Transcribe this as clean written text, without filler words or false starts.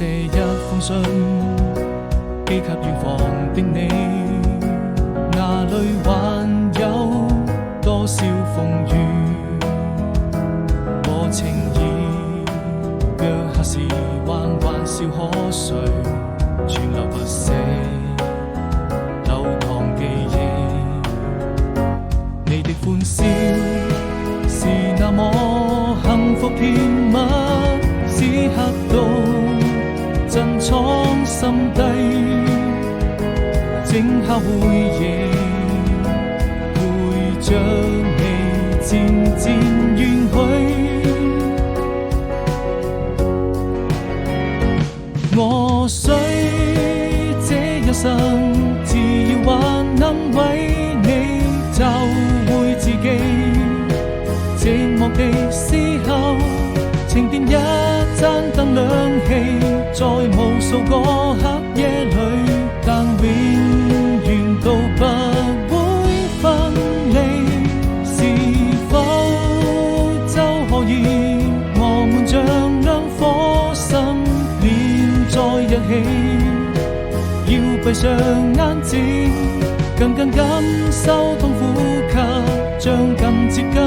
寫一封信，寄給遠方的你，哪裏還有多少風雨和情意？腳下時還玩笑可睡，存留不捨流淌記憶。你的歡笑是那麼幸福甜蜜，此刻都珍藏心底，靜下回憶，陪着你漸漸遠去。我需這一生，只要還能為你找回自己。寂寞的時候，請點一盞燈亮起，在無數個黑夜裏，但永遠都不會分離。是否就可以我們像兩顆心連在一起？要閉上眼睛，緊緊感受痛呼吸，將更接近